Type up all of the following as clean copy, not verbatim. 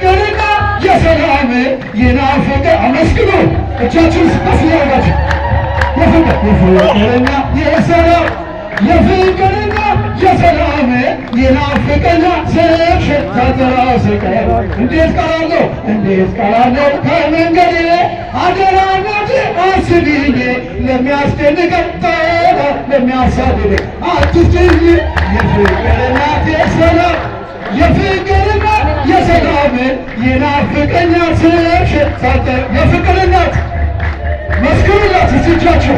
ገርና የሰላም የናፈቀ አመስግኑ እጃችሁን ከፍ ያርጋችሁ። የፍቅርና የሰላም የፍቅርና የሰላም የናፈቀና ስብሽታተራ ስቀር እንዴት ቀራለሁ ከመንገዴ አደራናት አስቢኝ ለሚያስደንቀኝ ለሚያሳድደኝ አትስጭኝ የፍቅርና የሰላም የፍቅርና የሰላም የናፍቀኛ ስብሽታተራ የፍቅር እናት መስክሩላት እጃችሁ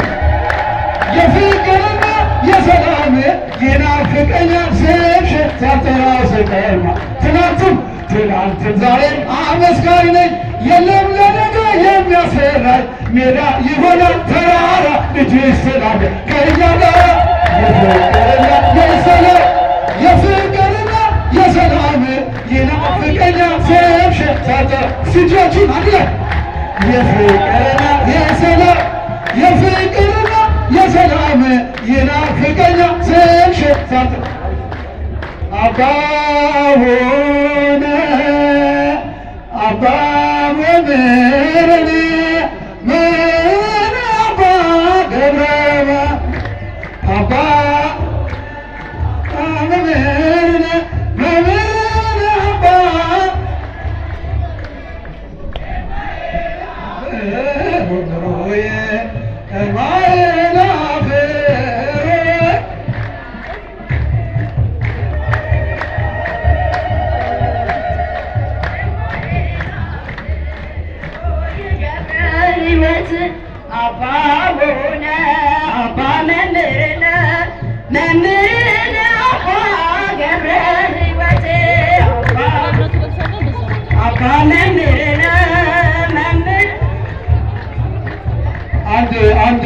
የፍቅርና የሰላም የናፍቀኛ ስብሽታተራ ስቀርማ ትናንትም ዛሬም አመስጋኝ ነኝ የለም ለነገ የሚያስፈራኝ ሜዳ ይሆናል ተራራ ልጅ ስላለ ከእኛ ጋር የፍቅርና የሰላም የፍቅርና የሰላም የናፍቀኛ ስብሽታተራ እጃችሁን አንድ ላይ የፍቅርና የሰላም የፍቅርና የሰላም የናፍቀኛ ስብሽታተራ አባሆነ አባ መምህርነ መምህር አባ ገብረ አባ መምህርነ መምህር አባ አባ ሆነ አባ መምህርነ መምህርነ አባ ገብረ ሕይወት አባ መምህርነ መምህር አንድ